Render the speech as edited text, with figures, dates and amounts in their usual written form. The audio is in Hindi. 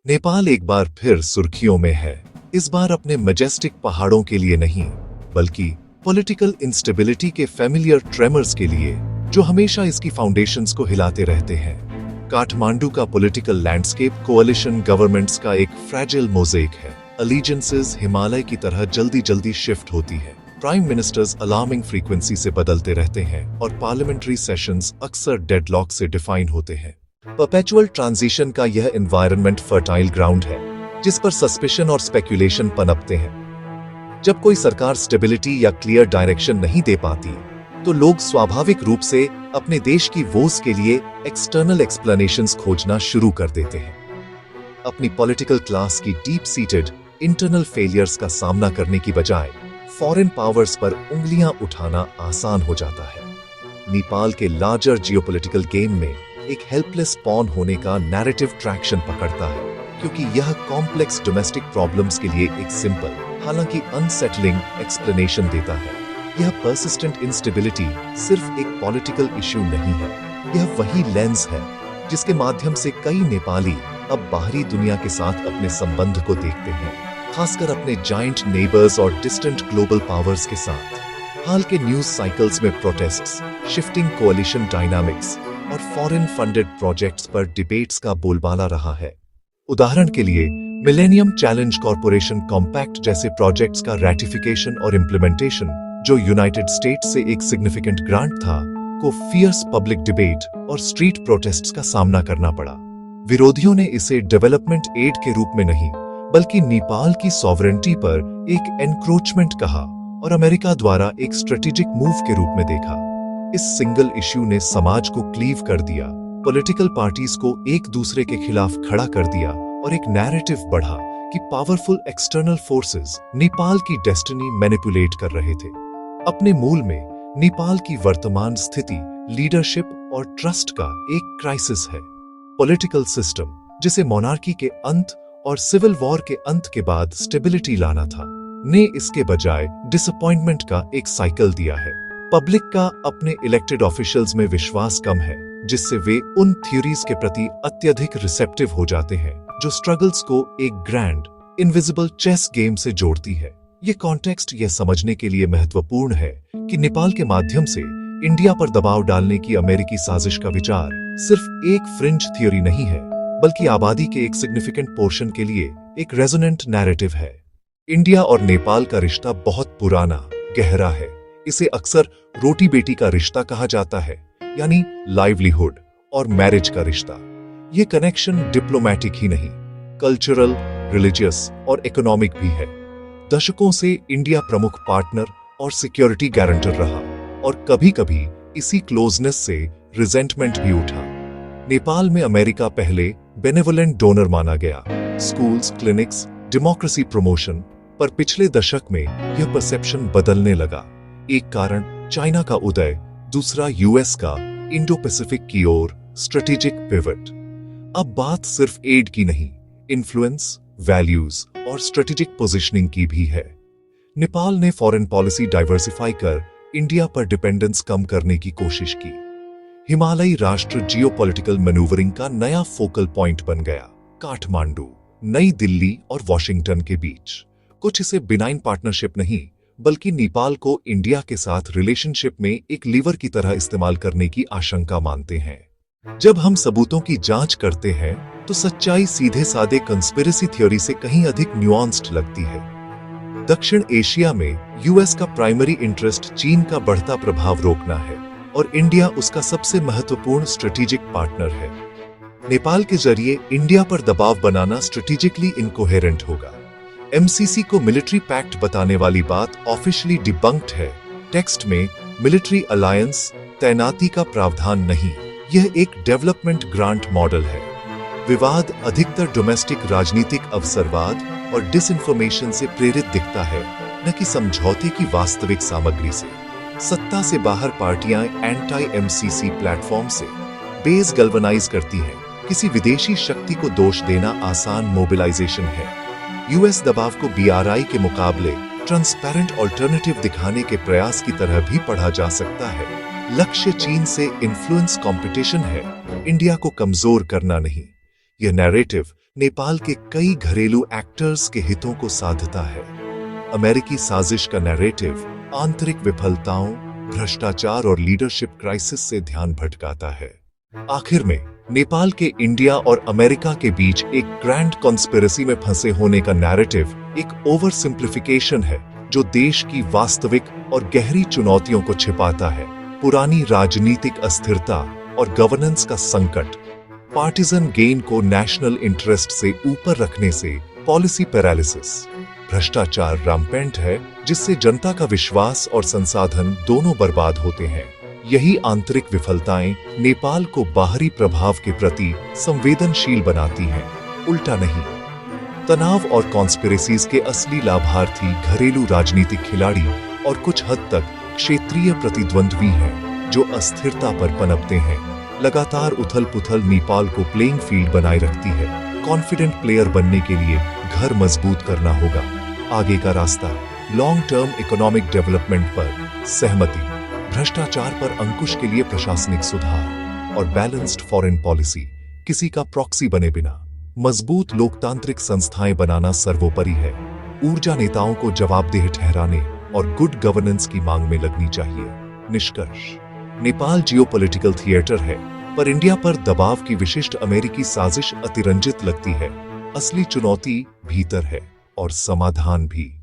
नेपाल एक बार फिर सुर्खियों में है। इस बार अपने मैजेस्टिक पहाड़ों के लिए नहीं, बल्कि पॉलिटिकल इंस्टेबिलिटी के फैमिलियर ट्रेमर्स के लिए, जो हमेशा इसकी फाउंडेशंस को हिलाते रहते हैं। काठमांडू का पॉलिटिकल लैंडस्केप कोalition गवर्नमेंट्स का एक फ्रैजिल मोज़ेक है। अलीजेंसेस हिमालय की तरह जल्दी जल्दी शिफ्ट होती है, प्राइम मिनिस्टर्स अलार्मिंग फ्रीक्वेंसी से बदलते रहते हैं और पार्लियामेंट्री सेशंस अक्सर डेडलॉक से डिफाइन होते हैं। परपेचुअल ट्रांजिशन का यह एनवायरनमेंट फर्टाइल ग्राउंड है, जिस पर सस्पिशन और स्पेक्यूलेशन पनपते हैं। जब कोई सरकार स्टेबिलिटी या क्लियर डायरेक्शन नहीं दे पाती, तो लोग स्वाभाविक रूप से अपने देश की वोज के लिए एक्सटर्नल एक्सप्लेनेशंस खोजना शुरू कर देते हैं। अपनी पॉलिटिकल क्लास की डीप सीटेड इंटरनल फेलियर्स का सामना करने की बजाय फॉरेन पावर्स पर उंगलियां उठाना आसान हो जाता है। नेपाल के लार्जर जियोपॉलिटिकल गेम में एक हेल्पलेस पॉन होने का नैरेटिव ट्रैक्शन पकड़ता है, क्योंकि यह कॉम्प्लेक्स डोमेस्टिक प्रॉब्लम्स के लिए एक सिंपल, हालांकि अनसेटलिंग एक्सप्लेनेशन देता है। यह पर्सिस्टेंट इंस्टेबिलिटी सिर्फ एक पॉलिटिकल इश्यू नहीं है, यह वही लेंस है जिसके माध्यम से कई नेपाली अब बाहरी दुनिया के साथ अपने संबंध को देखते हैं, खासकर अपने जायंट नेबर्स और डिस्टेंट ग्लोबल पावर्स के साथ। हाल के न्यूज साइकिल्स में प्रोटेस्ट्स, शिफ्टिंग कोalition डायनामिक्स और फॉरेन फंडेड प्रोजेक्ट्स पर डिबेट्स का बोलबाला रहा है। उदाहरण के लिए, मिलेनियम चैलेंज कॉरपोरेशन कॉम्पैक्ट जैसे प्रोजेक्ट्स का रैटिफिकेशन और इम्प्लीमेंटेशन, जो यूनाइटेड स्टेट्स से एक सिग्निफिकेंट ग्रांट था, को फियर्स पब्लिक डिबेट और स्ट्रीट प्रोटेस्ट्स का सामना करना पड़ा। विरोधियों ने इसे डेवलपमेंट एड के रूप में नहीं, बल्कि नेपाल की सॉवरेनिटी पर एक एनक्रोचमेंट कहा और अमेरिका द्वारा एक स्ट्रेटेजिक मूव के रूप में देखा। इस सिंगल इश्यू ने समाज को क्लीव कर दिया, पॉलिटिकल पार्टीज को एक दूसरे के खिलाफ खड़ा कर दिया और एक नैरेटिव बढ़ा कि पावरफुल एक्सटर्नल फोर्सेस नेपाल की डेस्टिनी मैनिपुलेट कर रहे थे। अपने मूल में नेपाल की वर्तमान स्थिति लीडरशिप और ट्रस्ट का एक क्राइसिस है। पॉलिटिकल सिस्टम, जिसे मोनार्की के अंत और सिविल वॉर के अंत के बाद स्टेबिलिटी लाना था, ने इसके बजाय डिसअपॉइंटमेंट का एक साइकिल दिया है। पब्लिक का अपने इलेक्टेड ऑफिशियल्स में विश्वास कम है, जिससे वे उन थ्योरीज के प्रति अत्यधिक रिसेप्टिव हो जाते हैं जो स्ट्रगल्स को एक ग्रैंड, इनविजिबल चेस गेम से जोड़ती है। ये कॉन्टेक्स्ट यह समझने के लिए महत्वपूर्ण है कि नेपाल के माध्यम से इंडिया पर दबाव डालने की अमेरिकी साजिश का विचार सिर्फ एक फ्रिंज थ्योरी नहीं है, बल्कि आबादी के एक सिग्निफिकेंट पोर्शन के लिए एक रेजोनेंट नैरेटिव है। इंडिया और नेपाल का रिश्ता बहुत पुराना, गहरा है। इसे अक्सर रोटी बेटी का रिश्ता कहा जाता है, यानी लाइवलीहुड और मैरिज का रिश्ता। ये कनेक्शन डिप्लोमैटिक ही नहीं, कल्चरल, रिलीजियस और इकोनॉमिक भी है। दशकों से इंडिया प्रमुख पार्टनर और सिक्योरिटी गारंटर रहा, और कभी-कभी इसी क्लोजनेस से रिजेंटमेंट भी उठा। नेपाल में अमेरिका पहले बेनेवोलेंट डोनर माना गया, स्कूल्स, क्लिनिक्स, डेमोक्रेसी प्रमोशन, पर पिछले दशक में यह परसेप्शन बदलने लगा। एक कारण चाइना का उदय, दूसरा यूएस का इंडो पैसिफिक की ओर स्ट्रेटेजिक पिवट। अब बात सिर्फ एड की नहीं, इन्फ्लुएंस, वैल्यूज और स्ट्रेटेजिक पोजीशनिंग की भी है। नेपाल ने फॉरेन पॉलिसी डाइवर्सिफाई कर इंडिया पर डिपेंडेंस कम करने की कोशिश की। हिमालयी राष्ट्र जियोपॉलिटिकल मैन्यूवरिंग का नया फोकल पॉइंट बन गया। काठमांडू, नई दिल्ली और वॉशिंगटन के बीच कुछ इसे बिनाइन पार्टनरशिप नहीं, बल्कि नेपाल को इंडिया के साथ रिलेशनशिप में एक लीवर की तरह इस्तेमाल करने की आशंका मानते हैं। जब हम सबूतों की जांच करते हैं, तो सच्चाई सीधे सादे कंस्पिरेसी थ्योरी से कहीं अधिक न्यूआंस्ड लगती है। दक्षिण एशिया में यूएस का प्राइमरी इंटरेस्ट चीन का बढ़ता प्रभाव रोकना है, और इंडिया उसका सबसे महत्वपूर्ण स्ट्रेटेजिक पार्टनर है। नेपाल के जरिए इंडिया पर दबाव बनाना स्ट्रेटेजिकली इनकोहेरेंट होगा। एमसीसी को मिलिट्री पैक्ट बताने वाली बात ऑफिशियली डिबंक्ड है। टेक्स्ट में मिलिट्री अलायंस, तैनाती का प्रावधान नहीं, यह एक डेवलपमेंट ग्रांट मॉडल है। विवाद अधिकतर डोमेस्टिक राजनीतिक अवसरवाद और डिसइंफॉर्मेशन से प्रेरित दिखता है, न कि समझौते की वास्तविक सामग्री से। सत्ता से बाहर पार्टियां एंटी एमसीसी प्लेटफॉर्म से बेस गल्वनाइज करती हैं। किसी विदेशी शक्ति को दोष देना आसान मोबिलाइजेशन है। यूएस दबाव को बीआरआई के मुकाबले ट्रांसपेरेंट ऑल्टरनेटिव दिखाने के प्रयास की तरह भी पढ़ा जा सकता है। लक्ष्य चीन से इन्फ्लुएंस कंपटीशन है, इंडिया को कमजोर करना नहीं। यह नैरेटिव नेपाल के कई घरेलू एक्टर्स के हितों को साधता है। अमेरिकी साजिश का नैरेटिव आंतरिक विफलताओं, भ्रष्टाचार और लीडरशिप क्राइसिस से ध्यान भटकाता है। आखिर में नेपाल के इंडिया और अमेरिका के बीच एक ग्रैंड कॉन्स्पिरेसी में फंसे होने का नैरेटिव एक ओवर सिंप्लिफिकेशन है जो देश की वास्तविक और गहरी चुनौतियों को छिपाता है। पुरानी राजनीतिक अस्थिरता और गवर्नेंस का संकट, पार्टिजन गेन को नेशनल इंटरेस्ट से ऊपर रखने से पॉलिसी पैरालिसिस, भ्रष्टाचार रैम्पेंट है जिससे जनता का विश्वास और संसाधन दोनों बर्बाद होते हैं। यही आंतरिक विफलताएं नेपाल को बाहरी प्रभाव के प्रति संवेदनशील बनाती हैं, उल्टा नहीं। तनाव और कॉन्स्पिरेसीज के असली लाभार्थी घरेलू राजनीतिक खिलाड़ी और कुछ हद तक क्षेत्रीय प्रतिद्वंद्वी हैं जो अस्थिरता पर पनपते हैं। लगातार उथल-पुथल नेपाल को प्लेइंग फील्ड बनाए रखती है। कॉन्फिडेंट प्लेयर बनने के लिए घर मजबूत करना होगा। आगे का रास्ता लॉन्ग टर्म इकोनॉमिक डेवलपमेंट पर सहमति, भ्रष्टाचार पर अंकुश के लिए प्रशासनिक सुधार और बैलेंस्ड फॉरेन पॉलिसी, किसी का प्रॉक्सी बने बिना मजबूत लोकतांत्रिक संस्थाएं बनाना सर्वोपरि है। ऊर्जा नेताओं को जवाबदेह ठहराने और गुड गवर्नेंस की मांग में लगनी चाहिए। निष्कर्ष, नेपाल जियोपॉलिटिकल थिएटर है, पर इंडिया पर दबाव की विशिष्ट अमेरिकी साजिश अतिरंजित लगती है। असली चुनौती भीतर है और समाधान भी।